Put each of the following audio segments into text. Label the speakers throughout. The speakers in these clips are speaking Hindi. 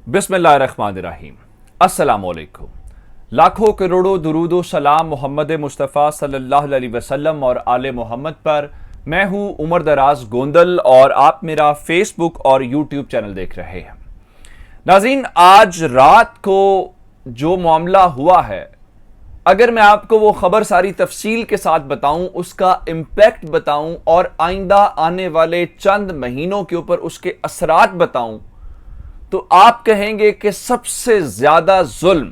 Speaker 1: बिस्मिल्लाहिर्रहमानिर्रहीम। अस्सलामुअलैकुम। लाखों करोड़ों दुरूदो सलाम मोहम्मद मुस्तफ़ा सल्लल्लाहु अलैहि वसल्लम और आले मोहम्मद पर। मैं हूं उमर दराज गोंदल और आप मेरा फेसबुक और यूट्यूब चैनल देख रहे हैं। नाज़रीन, आज रात को जो मामला हुआ है, अगर मैं आपको वो खबर सारी तफसील के साथ बताऊं, उसका इम्पैक्ट बताऊं और आइंदा आने वाले चंद महीनों के ऊपर उसके असरात बताऊं, तो आप कहेंगे कि सबसे ज्यादा जुल्म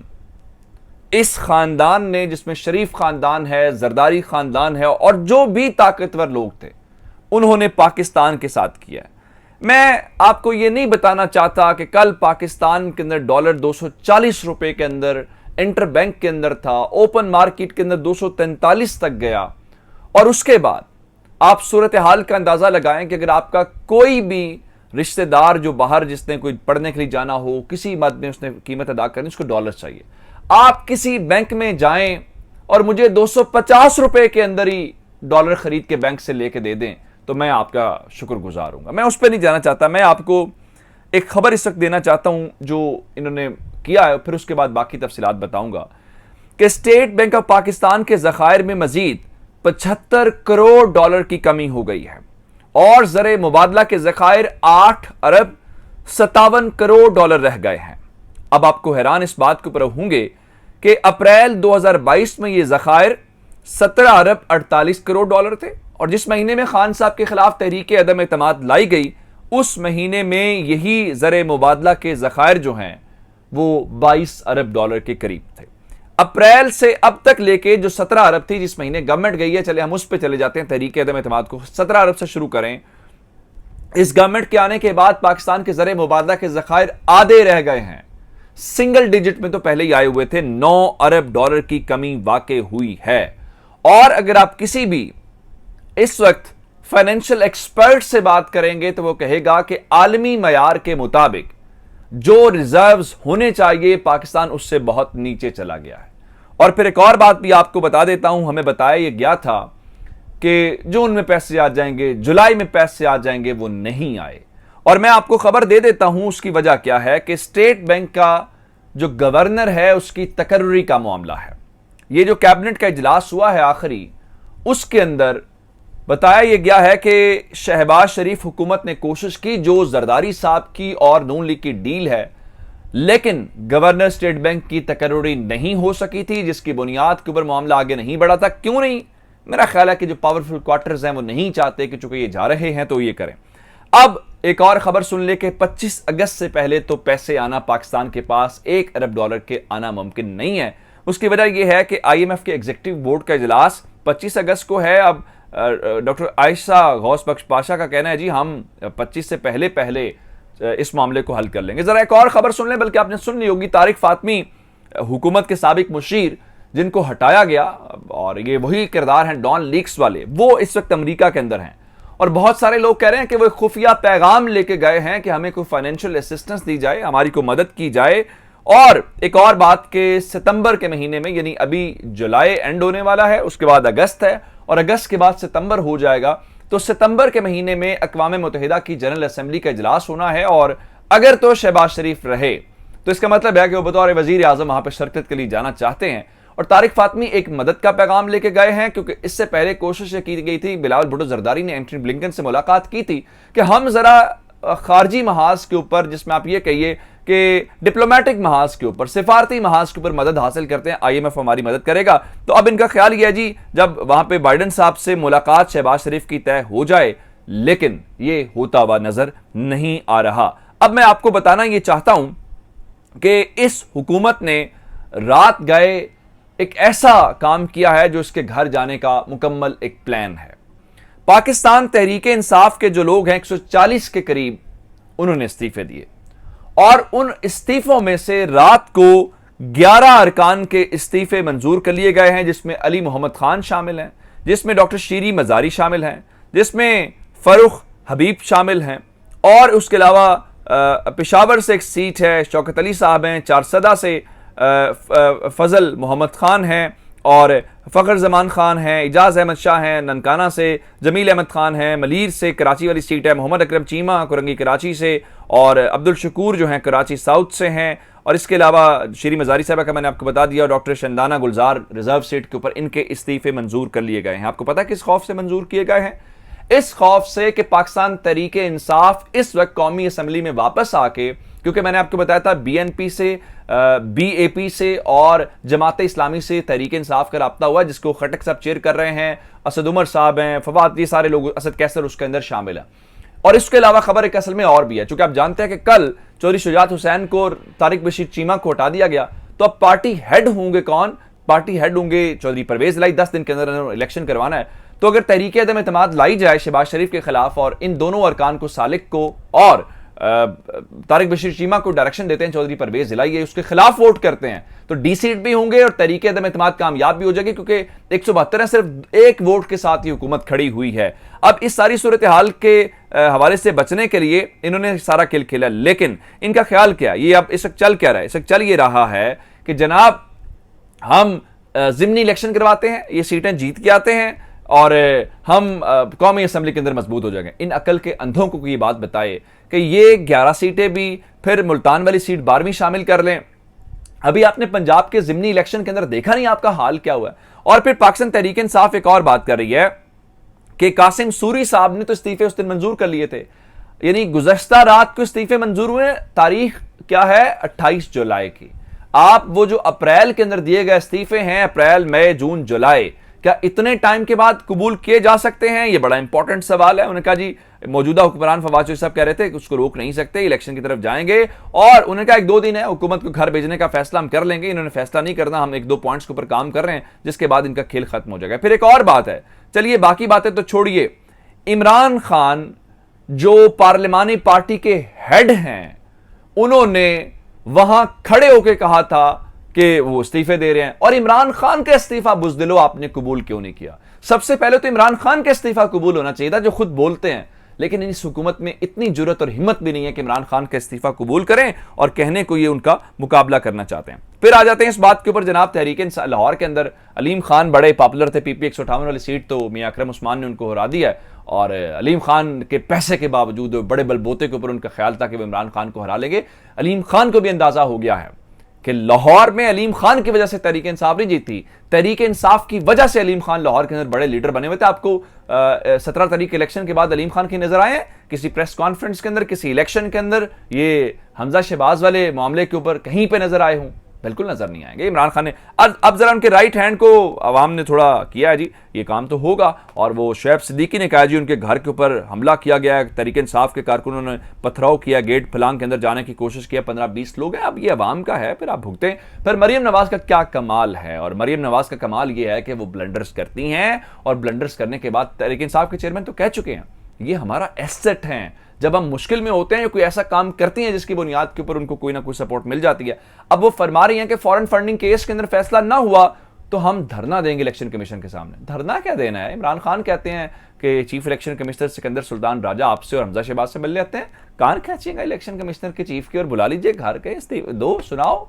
Speaker 1: इस खानदान ने, जिसमें शरीफ खानदान है, जरदारी खानदान है और जो भी ताकतवर लोग थे, उन्होंने पाकिस्तान के साथ किया है। मैं आपको यह नहीं बताना चाहता कि कल पाकिस्तान के अंदर डॉलर 240 रुपए के अंदर इंटर बैंक के अंदर था, ओपन मार्केट के अंदर 243 तक गया, और उसके बाद आप सूरत हाल का अंदाजा लगाएं कि अगर आपका कोई भी रिश्तेदार जो बाहर, जिसने कोई पढ़ने के लिए जाना हो, किसी मद में उसने कीमत अदा करनी, उसको डॉलर चाहिए, आप किसी बैंक में जाएं और मुझे 250 रुपए के अंदर ही डॉलर खरीद के बैंक से लेके दे दें, तो मैं आपका शुक्रगुजार हूंगा। मैं उस पर नहीं जाना चाहता, मैं आपको एक खबर इस वक्त देना चाहता हूं जो इन्होंने किया है, फिर उसके बाद बाकी तफसीलात बताऊंगा कि स्टेट बैंक ऑफ पाकिस्तान के ज़खायर में मजीद 75 करोड़ डॉलर की कमी हो गई है और ज़र मुबादला के ज़खायर 8 अरब 57 करोड़ डॉलर रह गए हैं। अब आपको हैरान इस बात के ऊपर होंगे कि अप्रैल 2022 में ये ज़खायर 17 अरब 48 करोड़ डॉलर थे, और जिस महीने में खान साहब के खिलाफ तहरीक अदम एतमाद लाई गई, उस महीने में यही ज़र मुबादला के ज़खायर जो हैं वो 22 अरब डॉलर के करीब थे। अप्रैल से अब तक लेके जो 17 अरब थी, जिस महीने गवर्नमेंट गई है, चले हम उस पर चले जाते हैं, तहरीक अदम एतमाद को 17 अरब से शुरू करें। इस गवर्नमेंट के आने के बाद पाकिस्तान के ज़र मुबादला के ज़खायर आधे रह गए हैं। सिंगल डिजिट में तो पहले ही आए हुए थे। 9 अरब डॉलर की कमी वाकई हुई है। और अगर आप किसी भी इस वक्त फाइनेंशियल एक्सपर्ट से बात करेंगे तो वो कहेगा कि आलमी मयार के मुताबिक जो रिजर्व्स होने चाहिए, पाकिस्तान उससे बहुत नीचे चला गया है। और फिर एक और बात भी आपको बता देता हूं, हमें बताया यह गया था कि जून में पैसे आ जाएंगे, जुलाई में पैसे आ जाएंगे, वो नहीं आए। और मैं आपको खबर दे देता हूं उसकी वजह क्या है कि स्टेट बैंक का जो गवर्नर है उसकी तकर्रुरी का मामला है। ये जो कैबिनेट का इजलास हुआ है आखिरी, उसके अंदर बताया यह गया है कि शहबाज शरीफ हुकूमत ने कोशिश की, जो जरदारी साहब की और नून लीग की डील है, लेकिन गवर्नर स्टेट बैंक की तकर्रुरी नहीं हो सकी थी, जिसकी बुनियाद के ऊपर मामला आगे नहीं बढ़ा था। क्यों नहीं? मेरा ख्याल है कि जो पावरफुल क्वार्टर्स हैं वो नहीं चाहते कि चूंकि ये जा रहे हैं तो ये करें। अब एक और खबर सुन ले कि 25 अगस्त से पहले तो पैसे आना पाकिस्तान के पास 1 अरब डॉलर के आना मुमकिन नहीं है। उसकी वजह यह है कि IMF के एग्जीक्यूटिव बोर्ड का इजलास 25 अगस्त को है। अब डॉक्टर आयशा गौस बख्श पाशा का कहना है जी हम 25 से पहले पहले इस मामले को हल कर लेंगे। जरा एक और खबर सुन लें, बल्कि आपने सुन ली होगी, तारिक फातमी हुकूमत के साबिक मुशीर जिनको हटाया गया, और ये वही किरदार हैं डॉन लीक्स वाले, वो इस वक्त अमेरिका के अंदर हैं। और बहुत सारे लोग कह रहे हैं कि वो खुफिया पैगाम लेके गए हैं कि हमें कोई फाइनेंशियल असिस्टेंस दी जाए, हमारी को मदद की जाए। और एक और बात कि सितंबर के महीने में, यानी अभी जुलाई एंड होने वाला है, उसके बाद अगस्त है और अगस्त के बाद सितंबर हो जाएगा, तो सितंबर के महीने में अक़वाम मुत्तहिदा की जनरल असेंबली का इजलास होना है। और अगर तो शहबाज शरीफ रहे तो इसका मतलब है कि वो बतौर वजीर आजम वहां पर शिरकत के लिए जाना चाहते हैं। और तारिक फातमी एक मदद का पैगाम लेके गए हैं, क्योंकि इससे पहले कोशिश की गई थी, बिलावल भुट्टो जरदारी ने एंटनी ब्लिंकन से मुलाकात की थी कि हम जरा खारजी महाज के ऊपर, जिसमें आप ये कहिए कि डिप्लोमेटिक महाज के ऊपर, सिफारती महाज के ऊपर मदद हासिल करते हैं, IMF हमारी मदद करेगा। तो अब इनका ख्याल यह है जी, जब वहां पे बाइडन साहब से मुलाकात शहबाज शरीफ की तय हो जाए, लेकिन ये होता हुआ नजर नहीं आ रहा। अब मैं आपको बताना यह चाहता हूं कि इस हुकूमत ने रात गए एक ऐसा काम किया है जो इसके घर जाने का मुकम्मल एक प्लान है। पाकिस्तान तहरीक इंसाफ के जो लोग हैं 140 के करीब, उन्होंने इस्तीफे दिए, और उन इस्तीफों में से रात को 11 अरकान के इस्तीफे मंजूर कर लिए गए हैं, जिसमें अली मोहम्मद खान शामिल हैं, जिसमें डॉक्टर शीरी मजारी शामिल हैं, जिसमें फरूख हबीब शामिल हैं, और उसके अलावा पेशावर से एक सीट है, शौकत अली साहब हैं, चारसदा से फजल मोहम्मद खान हैं, और फ़खर जमान खान हैं, इजाज़ अहमद शाह हैं ननकाना से, जमील अहमद खान हैं मलीर से, कराची वाली सीट है, मोहम्मद अकरम चीमा कुरंगी कराची से, और अब्दुल शकूर जो हैं कराची साउथ से हैं, और इसके अलावा श्री मजारी साहबा का मैंने आपको बता दिया, डॉक्टर शंदाना गुलजार रिजर्व सीट के ऊपर इनके इस्तीफे मंजूर कर लिए गए हैं। आपको पता है किस खौफ से मंजूर किए गए हैं? इस खौफ से कि पाकिस्तान तहरीके इंसाफ इस वक्त कौमी असम्बली में वापस आके, क्योंकि मैंने आपको बताया था बीएनपी से, बीएपी से और जमात इस्लामी से तहरीक इंसाफ का रब्ता हुआ, जिसको खटक साहब चेयर कर रहे हैं, असद उमर साहब हैं, फवाद, ये सारे लोग, असद कैसर उसके अंदर शामिल है। और इसके अलावा खबर एक असल में और भी है, चूंकि आप जानते हैं कि कल चौधरी शुजात हुसैन को और तारिक बशीर चीमा को हटा दिया गया, तो अब पार्टी हेड होंगे कौन? पार्टी हेड होंगे चौधरी परवेज लाई। 10 दिन के अंदर इलेक्शन करवाना है। तो अगर तहरीक अदम एतमाद लाई जाए शहबाज शरीफ के खिलाफ और इन दोनों अरकान को, सालिक को और तारिक बशीर चीमा को डायरेक्शन देते हैं चौधरी परवेज इलाई, उसके खिलाफ वोट करते हैं, तो डी सीट भी होंगे और तहरीक अदम एतमाद कामयाब भी हो जाएगी, क्योंकि 172 है, सिर्फ एक वोट के साथ ये हुकूमत खड़ी हुई है। अब इस सारी सूरत हाल के हवाले से बचने के लिए इन्होंने सारा खेल खेला, लेकिन इनका ख्याल क्या? ये अब इस वक्त चल क्या रहा है? इस वक्त चल ये रहा है कि जनाब हम जिमनी इलेक्शन करवाते हैं, ये सीटें जीत के आते हैं और हम कौमी असम्बली के अंदर मजबूत हो जाएंगे। इन अकल के अंधों को ये बात बताए कि ये 11 सीटें भी, फिर मुल्तान वाली सीट 12वीं शामिल कर लें। अभी आपने पंजाब के जिमनी इलेक्शन के अंदर देखा नहीं आपका हाल क्या हुआ है। और फिर पाकिस्तान तहरीक इंसाफ एक और बात कर रही है कि कासिम सूरी साहब ने तो इस्तीफे उस दिन मंजूर कर लिए थे, यानी गुज़श्ता रात को इस्तीफे मंजूर हुए। तारीख क्या है? 28 जुलाई की। आप वो जो अप्रैल के अंदर दिए गए इस्तीफे हैं, अप्रैल, मई, जून, जुलाई, क्या इतने टाइम के बाद कबूल किए जा सकते हैं? ये बड़ा इंपॉर्टेंट सवाल है। उन्होंने कहा जी मौजूदा हुक्मरान फवाद चौधरी साहब कह रहे थे कि उसको रोक नहीं सकते, इलेक्शन की तरफ जाएंगे, और उन्होंने कहा 1-2 दिन है, हुकूमत को घर भेजने का फैसला हम कर लेंगे। इन्होंने फैसला नहीं करना, हम 1-2 पॉइंट्स के ऊपर काम कर रहे हैं, जिसके बाद इनका खेल खत्म हो जाएगा। फिर एक और बात है, चलिए बाकी बातें तो छोड़िए, इमरान खान जो पार्लिमानी पार्टी के हेड हैं, उन्होंने वहां खड़े होकर कहा था कि वो इस्तीफे दे रहे हैं। और इमरान खान का इस्तीफा बुज़दिलो आपने कबूल क्यों नहीं किया? सबसे पहले तो इमरान खान का इस्तीफा कबूल होना चाहिए था, जो खुद बोलते हैं, लेकिन इस हुकूमत में इतनी जुर्रत और हिम्मत भी नहीं है कि इमरान खान का इस्तीफा कबूल करें और कहने को ये उनका मुकाबला करना चाहते हैं। फिर आ जाते हैं इस बात के ऊपर, जनाब तहरीक लाहौर के अंदर अलीम खान बड़े पॉपुलर थे, पीपी 158 वाली सीट तो मियां अकरम उस्मान ने उनको हरा दिया है, और अलीम खान के पैसे के बावजूद बड़े बलबोते के ऊपर उनका ख्याल था कि वो इमरान खान को हरा लेंगे। अलीम खान को भी अंदाजा हो गया है कि लाहौर में अलीम खान की वजह से तहरीक इंसाफ नहीं जीती, तहरीक इंसाफ की वजह से अलीम खान लाहौर के अंदर बड़े लीडर बने हुए थे। आपको 17 तारीख के इलेक्शन के बाद अलीम खान की नजर आए किसी प्रेस कॉन्फ्रेंस के अंदर, किसी इलेक्शन के अंदर, ये हमजा शहबाज वाले मामले के ऊपर कहीं पे नजर आए हों? बिल्कुल नजर नहीं आएंगे। इमरान खान ने अब जरा उनके राइट हैंड को अवाम ने थोड़ा किया है जी, ये काम तो होगा। और वो शुएब सिद्दीकी ने कहा जी उनके घर के ऊपर हमला किया गया है, तहरीक इंसाफ के कारकुनों ने पथराव किया, गेट फलांग के अंदर जाने की कोशिश किया, 15-20 लोग हैं। अब ये अवाम का है, फिर आप भुगतें। फिर मरियम नवाज का क्या कमाल है, और मरियम नवाज का कमाल ये है कि वो ब्लंडर्स करती हैं, और ब्लंडर्स करने के बाद तहरीक इंसाफ के चेयरमैन तो कह चुके हैं ये हमारा एसेट हैं। जब हम मुश्किल में होते हैं, कोई ऐसा काम करती हैं जिसकी बुनियाद के ऊपर उनको कोई ना कोई सपोर्ट मिल जाती है। अब वो फरमा रही हैं कि फॉरेन फंडिंग केस के अंदर फैसला ना हुआ तो हम धरना देंगे इलेक्शन कमीशन के सामने। धरना क्या देना है? इमरान खान कहते हैं कि chief election commissioner Sikandar Sultan Raja आपसे और हमजा शहबाज से मिल लेते हैं, कान खींचिएगा इलेक्शन कमिश्नर के चीफ की और बुला लीजिए घर के, दो सुनाओ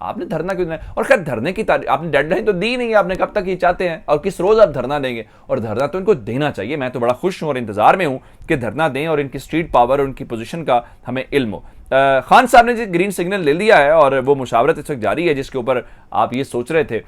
Speaker 1: आपने धरना क्यों देना? और खैर धरने की आपने डेडलाइन तो दी नहीं है, आपने कब तक ये चाहते हैं और किस रोज आप धरना देंगे? और धरना तो इनको देना चाहिए। मैं तो बड़ा खुश हूं और इंतजार में हूं कि धरना दें और इनकी स्ट्रीट पावर और उनकी पोजीशन का हमें इल्म हो। खान साहब ने जी ग्रीन सिग्नल ले लिया है और वो मुशावरत इस वक्त जारी है, जिसके ऊपर आप ये सोच रहे थे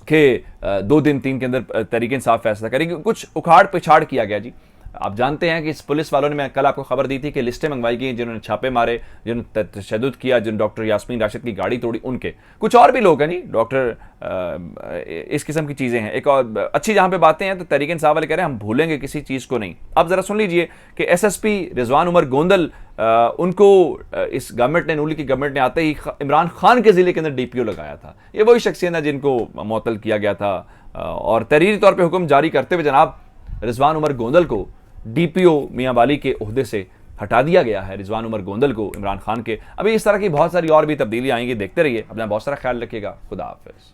Speaker 1: कि 2 दिन 3 के अंदर तहरीक इंसाफ फैसला करेगी। कुछ उखाड़ पिछाड़ किया गया जी। आप जानते हैं कि इस पुलिस वालों ने, मैं कल आपको खबर दी थी कि लिस्टें मंगवाई गई जिन्होंने छापे मारे, जिन्होंने तशद्दुद किया, जिन डॉक्टर यास्मीन राशिद की गाड़ी तोड़ी, उनके कुछ और भी लोग हैं जी डॉक्टर, इस किस्म की चीज़ें हैं। एक और अच्छी जहाँ पे बातें हैं तो तहरीक इंसाफ वाले कह रहे हैं हम भूलेंगे किसी चीज़ को नहीं। अब ज़रा सुन लीजिए कि SSP रिजवान उमर गोंदल, उनको इस गवर्नमेंट ने, नूली की गवर्नमेंट ने आते ही इमरान खान के ज़िले के अंदर DPO लगाया था। ये वही शख्सियत है जिनको मुअत्तल किया गया था, और तहरीरी तौर पर हुक्म जारी करते हुए जनाब रिजवान उमर गोंदल को DPO मियां वाली के ओहदे से हटा दिया गया है। रिजवान उमर गोंदल को इमरान खान के। अभी इस तरह की बहुत सारी और भी तब्दीली आएंगी, देखते रहिए। अपना बहुत सारा ख्याल रखिएगा। खुदा हाफिज़।